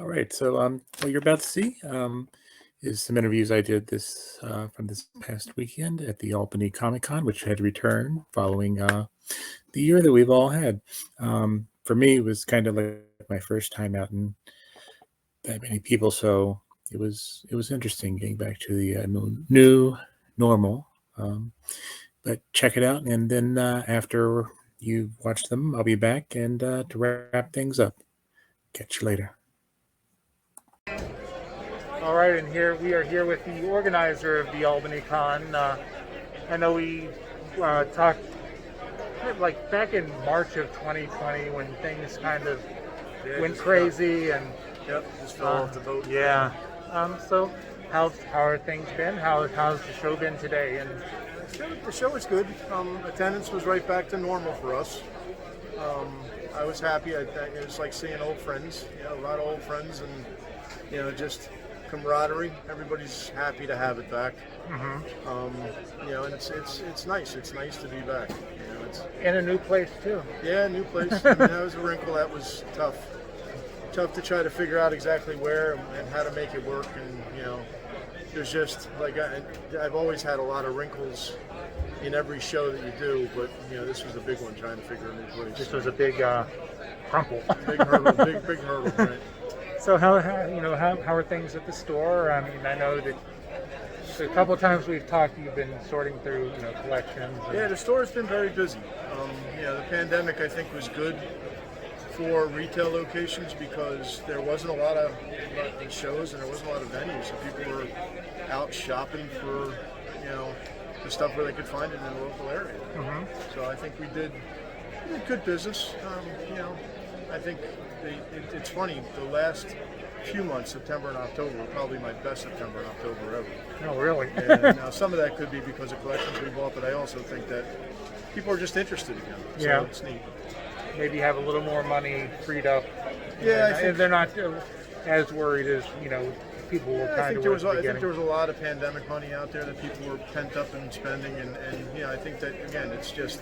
All right. What you're about to see is some interviews I did this from this past weekend at the Albany Comic Con, which had returned following the year that we've all had. For me, it was kind of like my first time out in that many people, so it was interesting getting back to the new normal. Um, but check it out, and then after you watch them, I'll be back and to wrap things up. Catch you later. All right, and here we are here with the organizer of the Albany Con. I know we talked like back in March of 2020 when things kind of went crazy and just fell off the boat. yeah. So how are things been? How's the show been today? And The show was good. Attendance was right back to normal for us. I was happy. It was like seeing old friends. A lot of old friends, and just camaraderie. Everybody's happy to have it back. And it's nice. It's nice to be back. It's in a new place too. Yeah, new place. That was a wrinkle that was tough to try to figure out exactly where and how to make it work. And there's just like I've always had a lot of wrinkles in every show that you do, but this was a big one, trying to figure a new place. This was a big crumple. Big hurdle, big hurdle, right? So how are things at the store? I mean, I know that a couple of times we've talked, you've been sorting through collections. Yeah, the store's been very busy. The pandemic I think was good for retail locations because there wasn't a lot of shows and there wasn't a lot of venues, so people were out shopping for the stuff where they could find it in the local area. So I think we did good business. I think it's funny, the last few months, September and October, were probably my best September and October ever. Oh, really? And now some of that could be because of collections we bought, but I also think that people are just interested again. So it's neat. Maybe have a little more money freed up. Yeah, I think they're not as worried as people were kind of. I think there was a lot of pandemic money out there that people were pent up and spending, and I think that again, it's just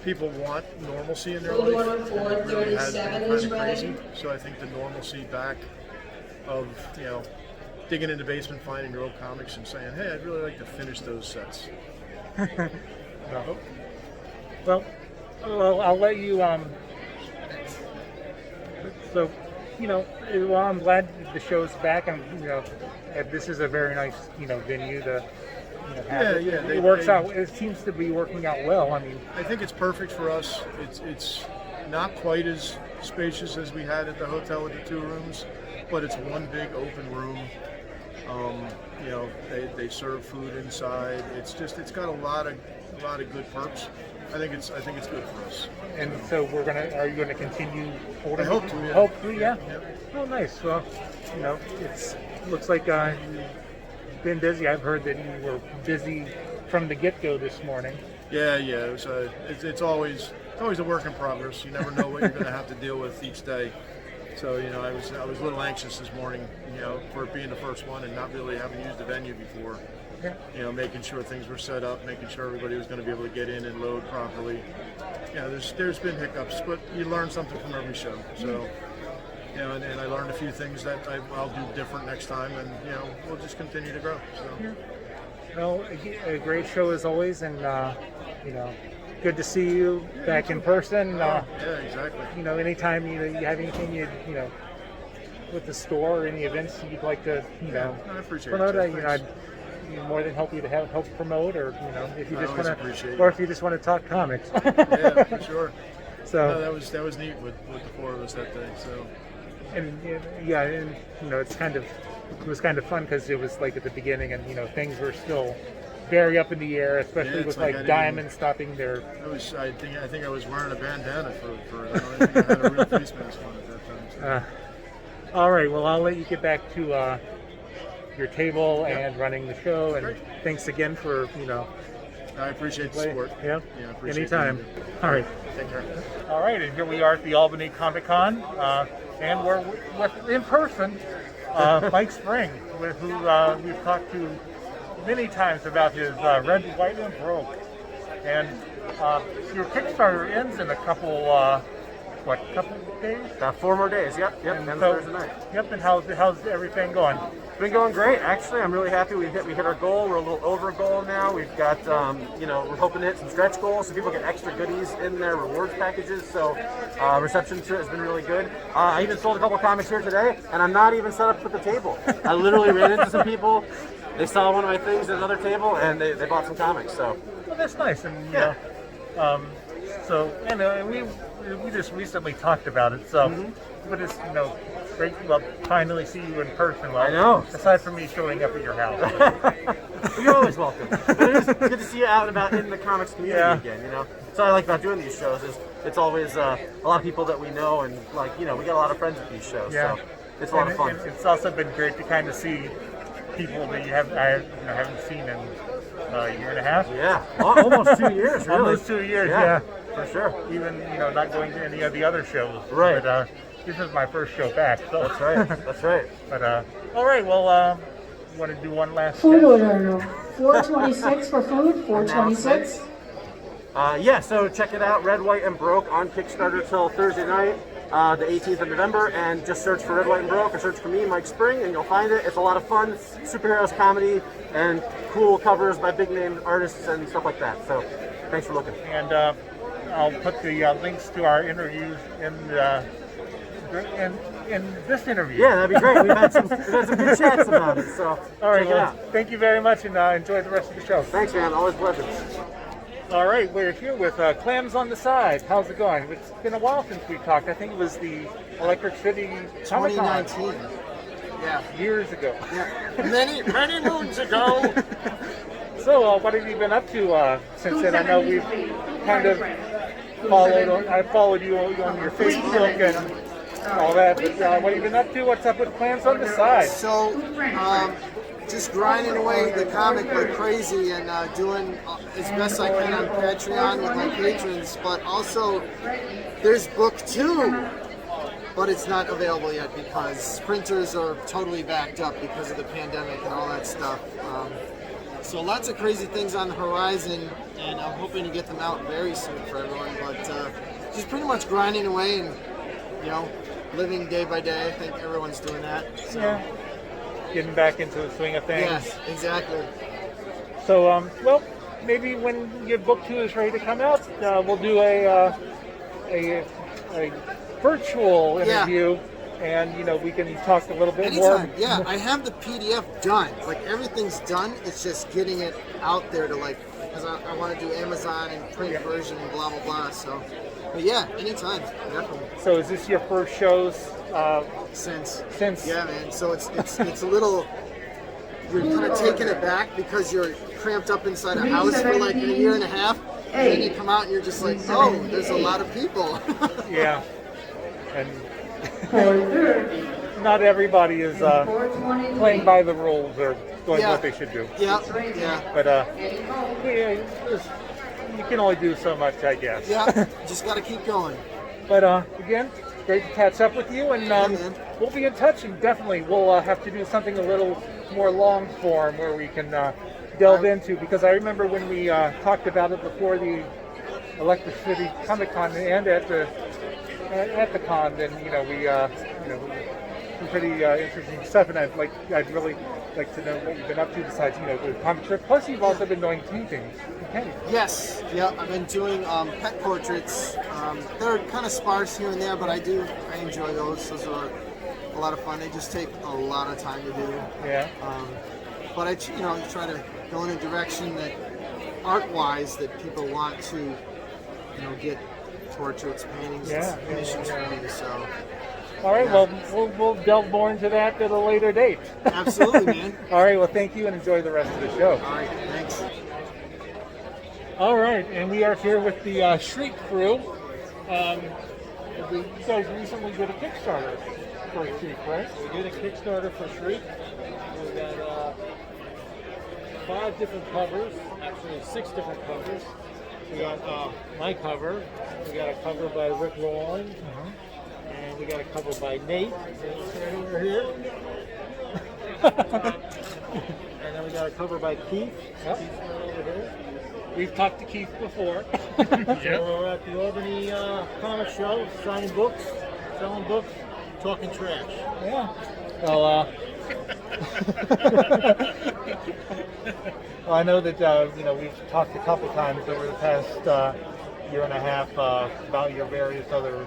people want normalcy in their life. And it really has been kind of crazy. So I think the normalcy back of digging into the basement, finding your old comics, and saying, "Hey, I'd really like to finish those sets." Well, I'll let you. So, I'm glad the show's back, and this is a very nice, venue to. It works out. It seems to be working out well. I mean, I think it's perfect for us. It's not quite as spacious as we had at the hotel with the 2 rooms, but it's one big open room. They serve food inside. It's got a lot of good perks. I think it's good for us. And so are you gonna continue holding? I hope to. Yeah. Hopefully, yeah. Yep. Oh, nice. Well, it looks like you've been busy. I've heard that you were busy from the get-go this morning. Yeah. It was. It's always a work in progress. You never know what you're going to have to deal with each day. So I was a little anxious this morning, for it being the first one and not really having used the venue before. Yeah. Making sure things were set up, making sure everybody was going to be able to get in and load properly. There's been hiccups, but you learn something from every show. So, and I learned a few things that I'll do different next time, and we'll just continue to grow. So. Yeah. Well, a great show as always, and good to see you back in person. Yeah, exactly. Anytime you have anything with the store or any events you'd like to I appreciate promote, it. I'd more than help you to help promote, or if you just want to, or if you just want to talk comics. Yeah, for sure. So that was neat with the 4 of us that day. So. And it was kind of fun because it was like at the beginning, and things were still very up in the air, especially with like Diamond stopping their. I think I was wearing a bandana for I don't think I had a real face mask on at that time. So. All right, well, I'll let you get back to your table and running the show, and thanks again for I appreciate the support. Yeah, appreciate anytime. All right, take care. All right, and here we are at the Albany Comic Con, and we're in person. Mike Spring, who we've talked to many times about his Red, White, and Broke, and your Kickstarter ends in a couple what, couple of days? 4 more days. Yep. And And so- Thursday night. Yep. And how's everything going? It's been going great. Actually, I'm really happy we hit our goal. We're a little over goal now. We've got, we're hoping to hit some stretch goals so people get extra goodies in their rewards packages. So reception to it has been really good. I even sold a couple comics here today, and I'm not even set up with the table. I literally ran into some people. They saw one of my things at another table, and they bought some comics. So Well, that's nice. And Yeah. we just recently talked about it. So, but it's great to finally see you in person. Well, I know. Aside from me showing up at your house. you're always welcome. But it is good to see you out and about in the comics community Yeah. again. So I like about doing these shows is it's always a lot of people that we know, and we got a lot of friends at these shows. Yeah. So it's a lot of fun. And it's also been great to kind of see people that I haven't seen in a year and a half. Yeah, almost 2 years. Really. Almost 2 years. Yeah. for sure. Even not going to any of the other shows. Right. But this is my first show back. So. That's right. That's right. But all right. Well, you want to do one last? Food sketch? order, 426 for food, 426. So check it out, Red, White, and Broke on Kickstarter till Thursday night, the 18th of November, and just search for Red, White, and Broke, or search for me, Mike Spring, and you'll find it. It's a lot of fun, superheroes, comedy, and cool covers by big-name artists and stuff like that. So thanks for looking. And I'll put the links to our interviews in this interview. Yeah, that'd be great. We've had some good chats about it, so All right. check it Well, out. thank you very much, and enjoy the rest of the show. Thanks, man. Always a pleasure. All right, we're here with Clams on the Side. How's it going? It's been a while since we talked. I think it was the Electric City Comic Con 2019. Yeah. years ago. Many moons ago. So, what have you been up to since then? I know we've kind of I followed you on your Facebook and all that. But what have you been up to? What's up with Clams on the Side? So, just grinding away the comic like crazy and doing as best I can on Patreon with my patrons. But also, there's book 2, but it's not available yet because printers are totally backed up because of the pandemic and all that stuff. So lots of crazy things on the horizon, and I'm hoping to get them out very soon for everyone. But just pretty much grinding away and living day by day. I think everyone's doing that. So. Yeah. Getting back into the swing of things. Yes, exactly. So, well, maybe when your book 2 is ready to come out, we'll do a virtual interview, and we can talk a little bit Anytime. more. Yeah, I have the PDF done. Like everything's done. It's just getting it out there to because I want to do Amazon and print version and blah blah blah. So, but yeah, anytime, definitely. So, is this your first shows Since since? yeah, man. So it's a little. You're kind of taking it back because you're cramped up inside a house for like a year and a half, and then you come out and you're just like, oh, there's a lot of people. Yeah, and not everybody is playing by the rules or doing Yeah. what they should do. Yeah, yeah, But you can only do so much, I guess. yeah. Just got to keep going. But again, great to catch up with you, and man. we'll be in touch, and definitely we'll have to do something a little more long form where we can delve into, because I remember when we talked about it before the Electric City Comic Con and at the con, then some pretty interesting stuff, and I'd really like to know what you've been up to besides the comic strip. Plus, you've also been doing paintings. Okay. Yes, yeah. I've been doing pet portraits. They're kind of sparse here and there, but I enjoy those. Those are a lot of fun. They just take a lot of time to do. Yeah. But I try to go in a direction that art-wise that people want to, get portraits, paintings, Yeah, and commissions from me. So All right. Yeah. Well, we'll delve more into that at a later date. absolutely, man. All right. Well, thank you, and enjoy the rest of the show. All right, thanks. All right, and we are here with the Shriek crew. You guys recently did a Kickstarter for Shriek, right? We did a Kickstarter for Shriek. We got 5 different covers, actually 6 different covers. We got my cover, we got a cover by Rick Rowland, and we got a cover by Nate, right over here. And then we got a cover by Keith. Keith's right over here. we've talked to Keith before. So we're at the Albany Comic Show, signing books, selling books, talking trash. Yeah. Well, well, I know that we've talked a couple times over the past year and a half about your various other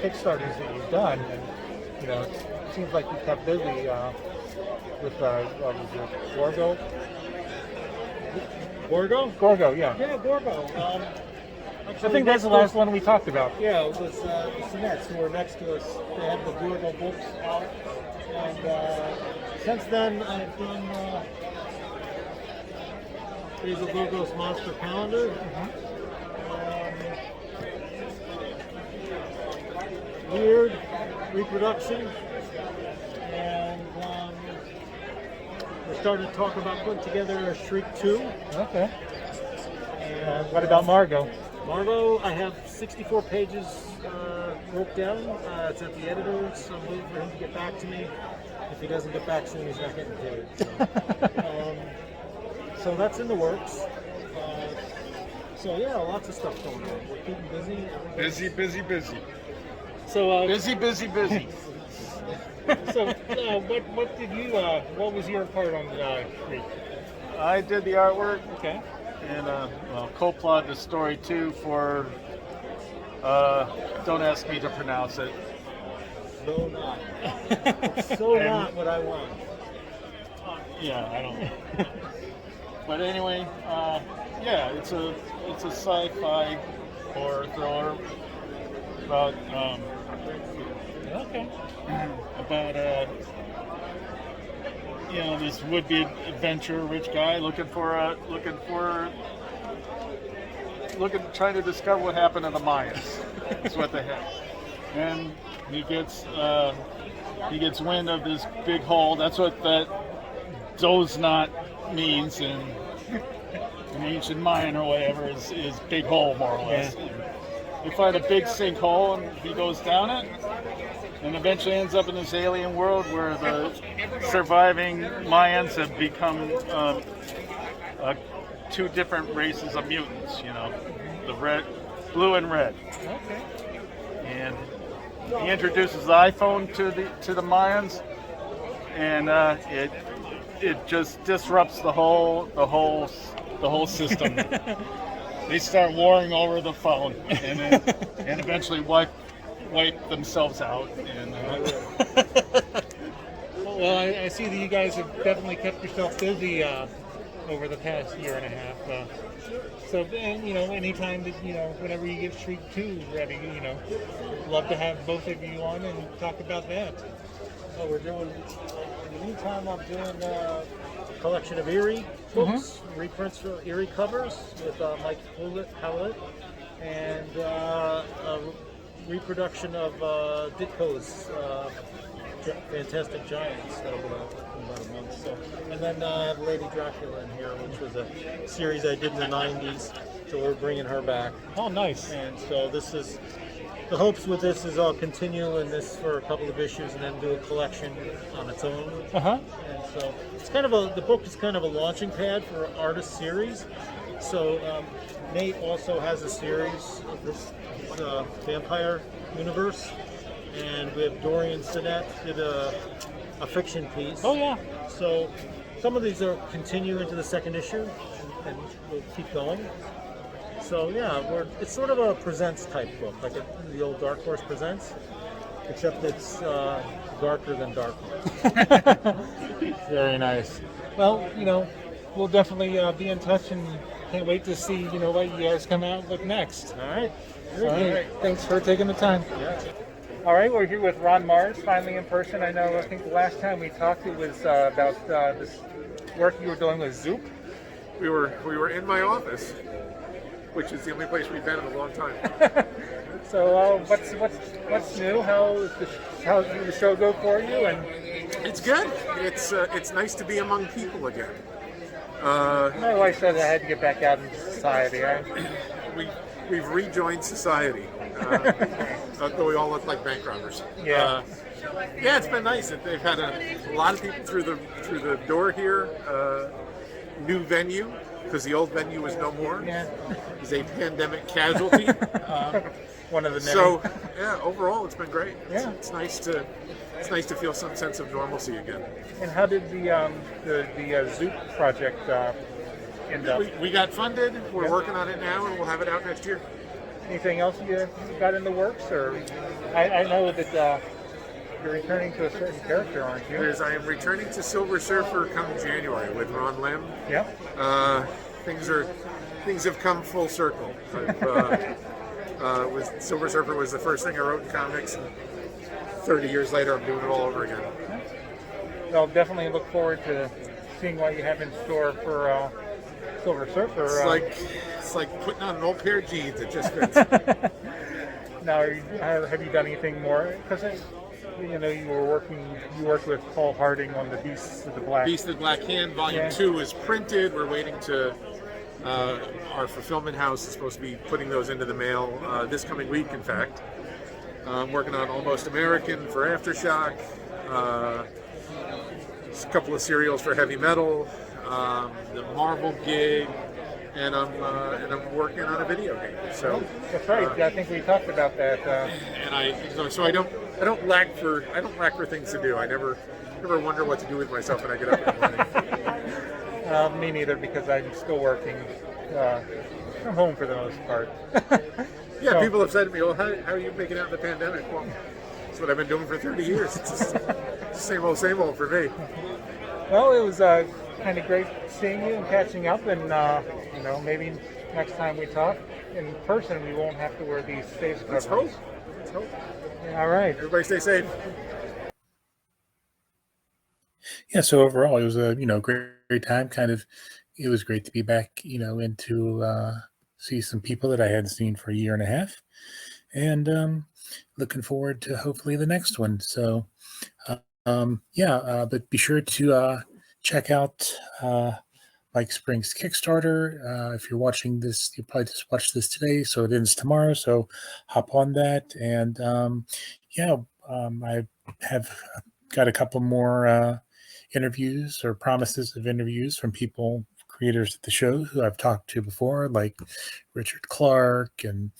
Kickstarters that you've done, and it seems like you've kept busy with what was it, Gorgo? Gorgo? Gorgo, yeah. Yeah, Gorgo. I think that's the last one we talked about. Yeah, it was the Sinettes who were next to us. They had the Gorgo books out. And since then, I've done Days of Gorgo's Monster Calendar. Weird reproduction. And we're starting to talk about putting together a Shriek 2. Okay. And what about Margot? Margot, I have 64 pages wrote down. It's at the editor's. I'm waiting for him to get back to me. If he doesn't get back soon, he's not getting paid. So that's in the works. So yeah, lots of stuff going on. We're keeping busy. Busy. So Busy. so what did you what was your part on the Shriek? I did the artwork Okay. and co-plotted the story too for. Don't ask me to pronounce it. So not. It's so not what I want. Yeah, I don't. But anyway, yeah, it's a sci-fi horror thriller about Okay. about this would-be adventure rich guy trying to discover what happened to the Mayans. That's what they had. And he gets wind of this big hole. That's what that Doznot means in ancient Mayan or whatever is big hole, more or less. Yeah. They find a big sinkhole and he goes down it and eventually ends up in this alien world where the surviving Mayans have become two different races of mutants, the blue and red. Okay. And he introduces the iPhone to the Mayans, and it just disrupts the whole system. They start warring over the phone, and eventually wipe themselves out. And Well, I see that you guys have definitely kept yourself busy over the past year and a half. So, and, anytime that, whenever you get Shriek 2 ready, love to have both of you on and talk about that. Well, we're doing, in the meantime, I'm doing a collection of Erie books, reprints for Erie covers with Mike Howlett, and a reproduction of Ditko's Fantastic Giants that'll go out in about a month. So, and then I have Lady Dracula in here, which was a series I did in the 90s, so we're bringing her back. Oh, nice. And so this is, the hopes with this is I'll continue in this for a couple of issues and then do a collection on its own. Uh-huh. And so it's kind of the book is kind of a launching pad for artist series. So Nate also has a series of this vampire universe. And we have Dorian Sinnett did a fiction piece. Oh, yeah. So some of these are continue into the second issue and we'll keep going. So yeah, it's sort of a presents type book, like the old Dark Horse Presents, except it's darker than Dark Horse. Very nice. Well, we'll definitely be in touch and can't wait to see, what you guys come out with next. All right. All right. Thanks for taking the time. Yeah. All right, we're here with Ron Marz, finally in person. I think the last time we talked, it was about this work you were doing with Zoop. We were in my office, which is the only place we've been in a long time. So what's new? How's the show go for you? And It's good. It's nice to be among people again. my wife said I had to get back out into society. We've rejoined society. Though we all look like bank robbers. Yeah. Yeah, it's been nice. They've had a lot of people through the door here. new venue because the old venue is no more. Yeah. Is a pandemic casualty. One of the many. So yeah, overall it's been great. Yeah. It's nice to feel some sense of normalcy again. And how did the Zoop project end up? We got funded. We're Yeah. working on it now, and we'll have it out next year. Anything else you got in the works, or I know that you're returning to a certain character, aren't you? I am returning to Silver Surfer come January with Ron Lim. Yeah. Things have come full circle. Silver Surfer was the first thing I wrote in comics, and 30 years later, I'm doing it all over again. I'll definitely look forward to seeing what you have in store for Silver Surfer. It's like putting on an old pair of jeans. It just fits. Now, have you done anything more? Because you worked with Paul Harding on the Beasts of the Black. Beast of the Black Hand Volume 2 is printed. We're waiting to. Our fulfillment house is supposed to be putting those into the mail this coming week, in fact. I'm working on Almost American for Aftershock, a couple of serials for Heavy Metal, the Marvel gig, and I'm working on a video game. So that's right. I think we talked about that. And I don't lack for things to do. I never wonder what to do with myself when I get up in the morning. Me neither, because I'm still working from home for the most part. Yeah, So, people have said to me, well, how are you making out in the pandemic? Well, that's what I've been doing for 30 years. It's just same old for me. Well, it was kind of great seeing you and catching up, and maybe next time we talk in person, we won't have to wear these face covers. Let's hope. All right. Everybody stay safe. Yeah, so overall, it was a great time. It was great to be back, and to see some people that I hadn't seen for a year and a half, and looking forward to hopefully the next one. So, but be sure to check out Mike Spring's Kickstarter. If you're watching this, you probably just watched this today, so it ends tomorrow. So hop on that, and I have got a couple more interviews or promises of interviews from creators at the show who I've talked to before, like Richard Clark, and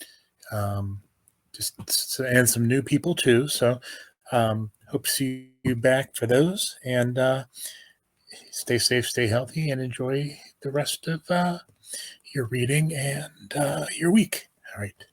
and some new people too. So hope to see you back for those, and stay safe, stay healthy, and enjoy the rest of your reading and your week. All right.